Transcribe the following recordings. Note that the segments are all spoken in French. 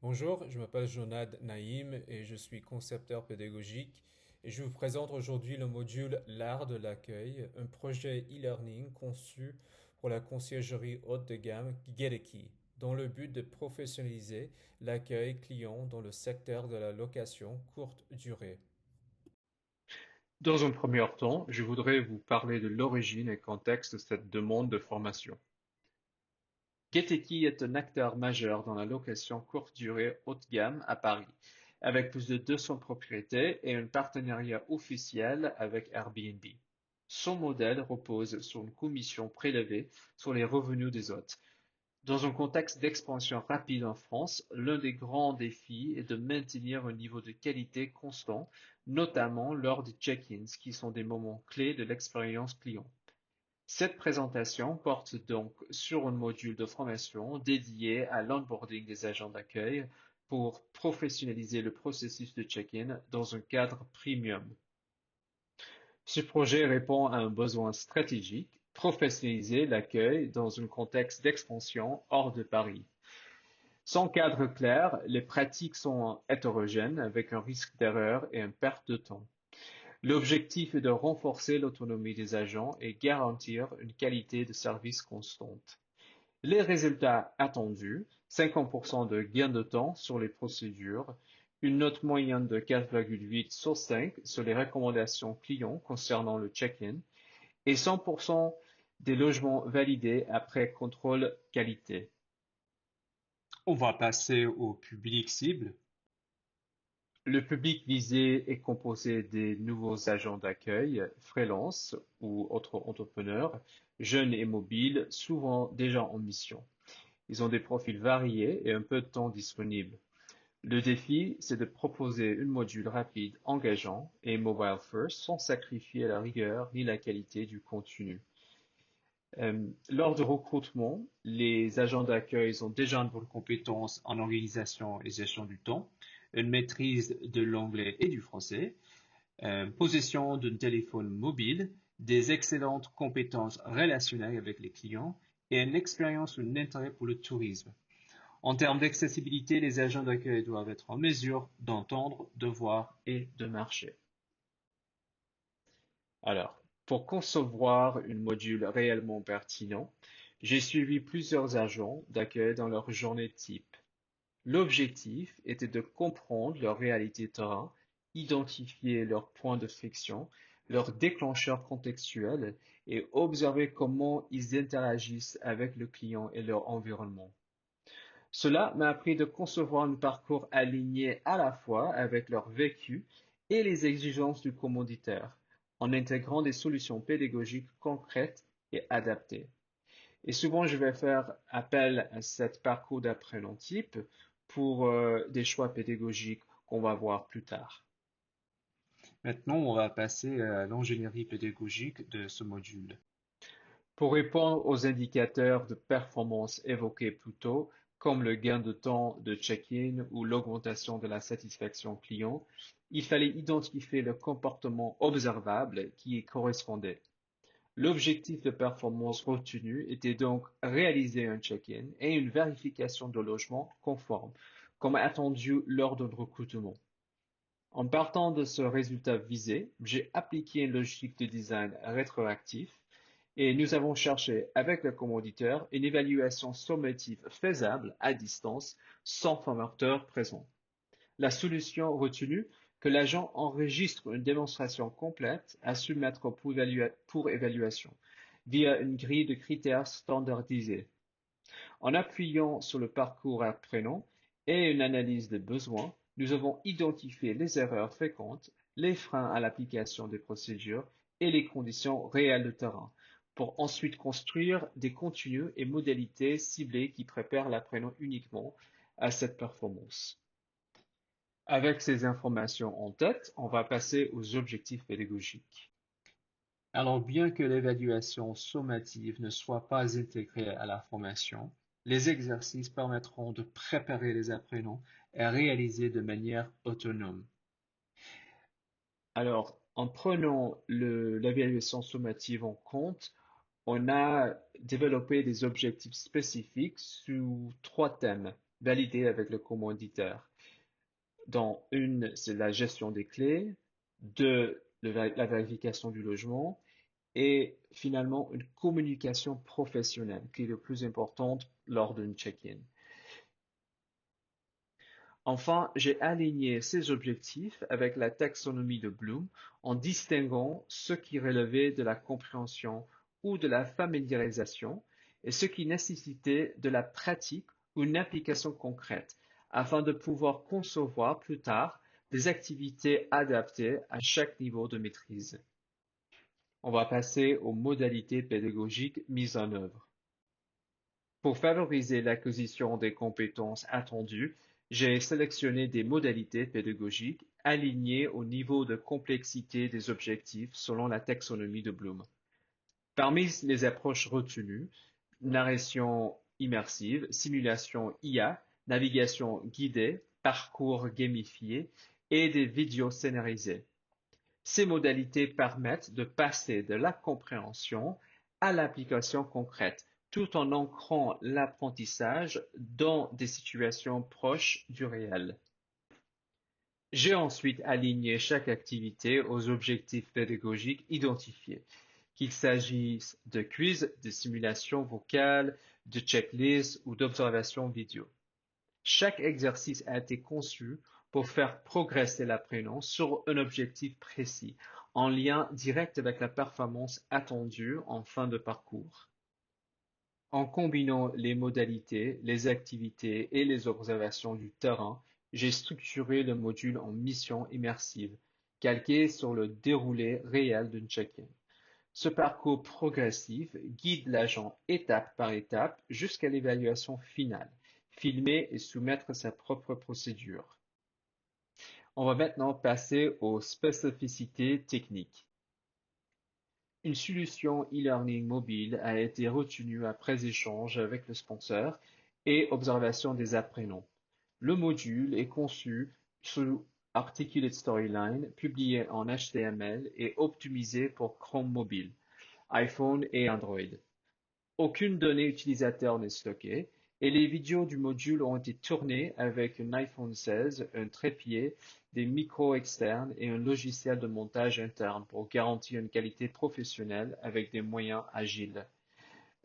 Bonjour, je m'appelle Jonad Naïm et je suis concepteur pédagogique et je vous présente aujourd'hui le module L'art de l'accueil, un projet e-learning conçu pour la conciergerie haute de gamme Gedeki, dans le but de professionnaliser l'accueil client dans le secteur de la location courte durée. Dans un premier temps, je voudrais vous parler de l'origine et contexte de cette demande de formation. Geteki est un acteur majeur dans la location courte durée haut de gamme à Paris, avec plus de 200 propriétés et un partenariat officiel avec Airbnb. Son modèle repose sur une commission prélevée sur les revenus des hôtes. Dans un contexte d'expansion rapide en France, l'un des grands défis est de maintenir un niveau de qualité constant, notamment lors des check-ins, qui sont des moments clés de l'expérience client. Cette présentation porte donc sur un module de formation dédié à l'onboarding des agents d'accueil pour professionnaliser le processus de check-in dans un cadre premium. Ce projet répond à un besoin stratégique, professionnaliser l'accueil dans un contexte d'expansion hors de Paris. Sans cadre clair, les pratiques sont hétérogènes avec un risque d'erreur et une perte de temps. L'objectif est de renforcer l'autonomie des agents et garantir une qualité de service constante. Les résultats attendus, 50% de gain de temps sur les procédures, une note moyenne de 4,8 sur 5 sur les recommandations clients concernant le check-in et 100% des logements validés après contrôle qualité. On va passer au public cible. Le public visé est composé des nouveaux agents d'accueil, freelance ou autres entrepreneurs, jeunes et mobiles, souvent déjà en mission. Ils ont des profils variés et un peu de temps disponible. Le défi, c'est de proposer un module rapide, engageant et mobile first sans sacrifier la rigueur ni la qualité du contenu. Lors du recrutement, les agents d'accueil ont déjà Pour compétences en organisation et gestion du temps, une maîtrise de l'anglais et du français, possession d'un téléphone mobile, des excellentes compétences relationnelles avec les clients et une expérience ou un intérêt pour le tourisme. En termes d'accessibilité, les agents d'accueil doivent être en mesure d'entendre, de voir et de marché. Alors, pour concevoir un module réellement pertinent, j'ai suivi plusieurs agents d'accueil dans leur journée type. L'objectif était de comprendre leur réalité terrain, identifier leurs points de friction, leurs déclencheurs contextuels et observer comment ils interagissent avec le client et leur environnement. Cela m'a appris de concevoir un parcours aligné à la fois avec leur vécu et les exigences du commanditaire, en intégrant des solutions pédagogiques concrètes et adaptées. Et souvent, je vais faire appel à cet parcours d'apprenant type pour des choix pédagogiques qu'on va voir plus tard. Maintenant, on va passer à l'ingénierie pédagogique de ce module. Pour répondre aux indicateurs de performance évoqués plus tôt, comme le gain de temps de check-in ou l'augmentation de la satisfaction client, il fallait identifier le comportement observable qui y correspondait. L'objectif de performance retenu était donc réaliser un check-in et une vérification de logement conforme, comme attendu lors d'un recrutement. En partant de ce résultat visé, j'ai appliqué une logique de design rétroactif et nous avons cherché avec le commanditaire une évaluation sommative faisable à distance sans formateur présent. La solution retenue, que l'agent enregistre une démonstration complète à soumettre pour évaluation via une grille de critères standardisée. En appuyant sur le parcours apprenant et une analyse des besoins, nous avons identifié les erreurs fréquentes, les freins à l'application des procédures et les conditions réelles de terrain, pour ensuite construire des contenus et modalités ciblées qui préparent l'apprenant uniquement à cette performance. Avec ces informations en tête, on va passer aux objectifs pédagogiques. Alors, bien que l'évaluation sommative ne soit pas intégrée à la formation, les exercices permettront de préparer les apprenants à réaliser de manière autonome. Alors, en prenant l'évaluation sommative en compte, on a développé des objectifs spécifiques sous trois thèmes. validées avec le commanditaire. Dont une, c'est la gestion des clés, deux, la vérification du logement, et finalement une communication professionnelle qui est le plus importante lors d'un check-in. Enfin, j'ai aligné ces objectifs avec la taxonomie de Bloom en distinguant ce qui relevait de la compréhension ou de la familiarisation et ce qui nécessitait de la pratique ou une application concrète afin de pouvoir concevoir plus tard des activités adaptées à chaque niveau de maîtrise. On va passer aux modalités pédagogiques mises en œuvre. Pour favoriser l'acquisition des compétences attendues, j'ai sélectionné des modalités pédagogiques alignées au niveau de complexité des objectifs selon la taxonomie de Bloom. Parmi les approches retenues, narration immersive, simulation IA, navigation guidée, parcours gamifié et des vidéos scénarisées. Ces modalités permettent de passer de la compréhension à l'application concrète, tout en ancrant l'apprentissage dans des situations proches du réel. J'ai ensuite aligné chaque activité aux objectifs pédagogiques identifiés, qu'il s'agisse de quiz, de simulation vocale, de checklist ou d'observation vidéo. Chaque exercice a été conçu pour faire progresser l'apprenant sur un objectif précis, en lien direct avec la performance attendue en fin de parcours. En combinant les modalités, les activités et les observations du terrain, j'ai structuré le module en mission immersive, calqué sur le déroulé réel d'un check-in. Ce parcours progressif guide l'agent étape par étape jusqu'à l'évaluation finale, filmer et soumettre sa propre procédure. On va maintenant passer aux spécificités techniques. Une solution e-learning mobile a été retenue après échange avec le sponsor et observation des apprenants. Le module est conçu sous Articulate Storyline, publié en HTML et optimisé pour Chrome mobile, iPhone et Android. Aucune donnée utilisateur n'est stockée et les vidéos du module ont été tournées avec un iPhone 16, un trépied, des micros externes et un logiciel de montage interne pour garantir une qualité professionnelle avec des moyens agiles.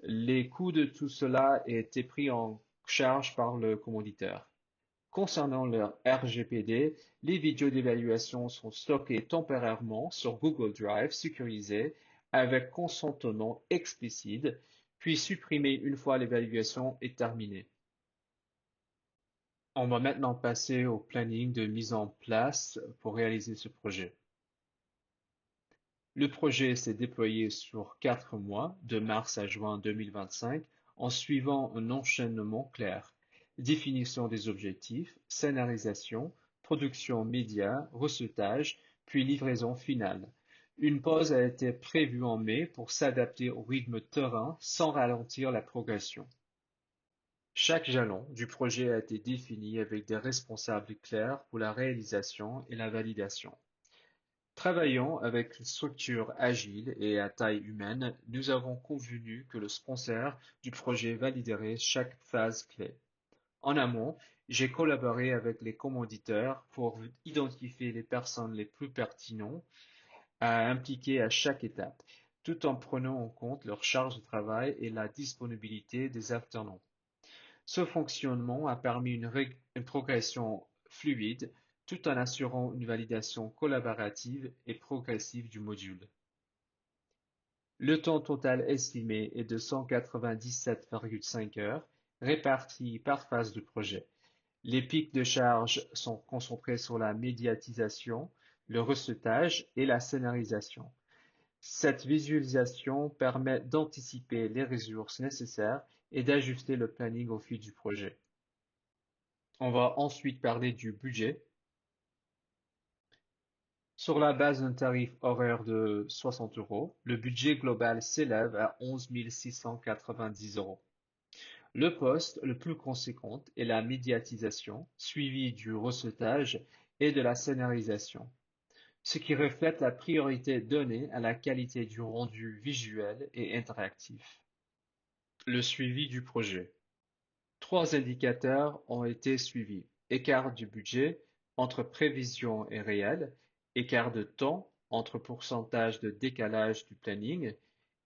Les coûts de tout cela ont été pris en charge par le commanditaire. Concernant leur RGPD, les vidéos d'évaluation sont stockées temporairement sur Google Drive sécurisé avec consentement explicite, puis supprimées une fois l'évaluation est terminée. On va maintenant passer au planning de mise en place pour réaliser ce projet. Le projet s'est déployé sur 4 mois, de mars à juin 2025, en suivant un enchaînement clair. Définition des objectifs, scénarisation, production média, recettage, puis livraison finale. Une pause a été prévue en mai pour s'adapter au rythme terrain sans ralentir la progression. Chaque jalon du projet a été défini avec des responsables clairs pour la réalisation et la validation. Travaillant avec une structure agile et à taille humaine, nous avons convenu que le sponsor du projet validerait chaque phase clé. En amont, j'ai collaboré avec les commanditeurs pour identifier les personnes les plus pertinentes à impliquer à chaque étape, tout en prenant en compte leur charge de travail et la disponibilité des alternants. Ce fonctionnement a permis une progression fluide tout en assurant une validation collaborative et progressive du module. Le temps total estimé est de 197,5 heures, répartis par phase de projet. Les pics de charge sont concentrés sur la médiatisation, le recettage et la scénarisation. Cette visualisation permet d'anticiper les ressources nécessaires et d'ajuster le planning au fil du projet. On va ensuite parler du budget. Sur la base d'un tarif horaire de 60 euros, le budget global s'élève à 11 690 euros. Le poste le plus conséquent est la médiatisation, suivi du recettage et de la scénarisation, ce qui reflète la priorité donnée à la qualité du rendu visuel et interactif. Le suivi du projet. Trois indicateurs ont été suivis: écart du budget entre prévision et réel, écart de temps entre pourcentage de décalage du planning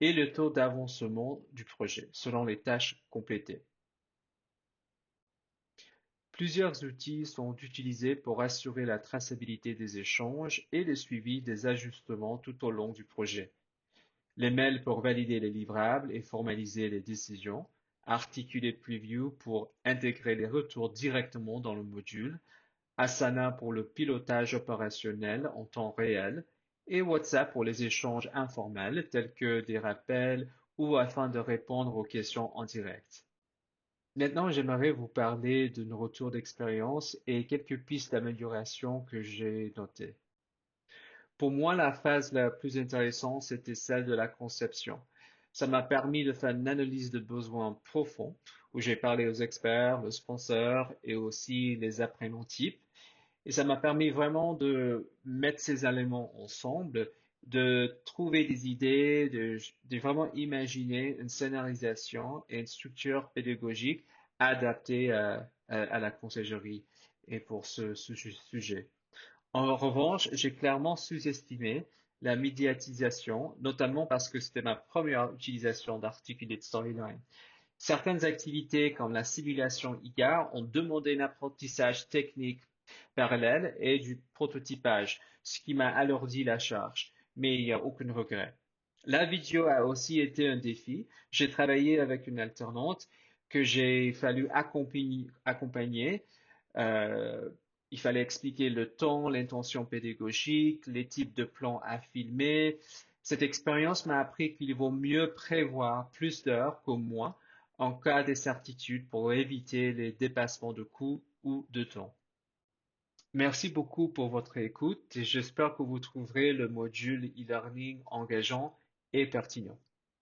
et le taux d'avancement du projet selon les tâches complétées. Plusieurs outils sont utilisés pour assurer la traçabilité des échanges et le suivi des ajustements tout au long du projet. Les mails pour valider les livrables et formaliser les décisions, Articulate Preview pour intégrer les retours directement dans le module, Asana pour le pilotage opérationnel en temps réel et WhatsApp pour les échanges informels tels que des rappels ou afin de répondre aux questions en direct. Maintenant, j'aimerais vous parler d'un retour d'expérience et quelques pistes d'amélioration que j'ai notées. Pour moi, la phase la plus intéressante, c'était celle de la conception. Ça m'a permis de faire une analyse de besoins profonds, où j'ai parlé aux experts, aux sponsors et aussi les apprenants types. Et ça m'a permis vraiment de mettre ces éléments ensemble, de trouver des idées, de vraiment imaginer une scénarisation et une structure pédagogique adaptée à la conseillerie et pour ce sujet. En revanche, j'ai clairement sous-estimé la médiatisation, notamment parce que c'était ma première utilisation d'Articulate Storyline. Certaines activités comme la simulation IGA ont demandé un apprentissage technique parallèle et du prototypage, ce qui m'a alourdi la charge, mais il n'y a aucun regret. La vidéo a aussi été un défi. J'ai travaillé avec une alternante que j'ai fallu accompagner. Euh, il fallait expliquer le ton, l'intention pédagogique, les types de plans à filmer. Cette expérience m'a appris qu'il vaut mieux prévoir plus d'heures qu'au moins en cas d'incertitude pour éviter les dépassements de coûts ou de temps. Merci beaucoup pour votre écoute et j'espère que vous trouverez le module e-learning engageant et pertinent.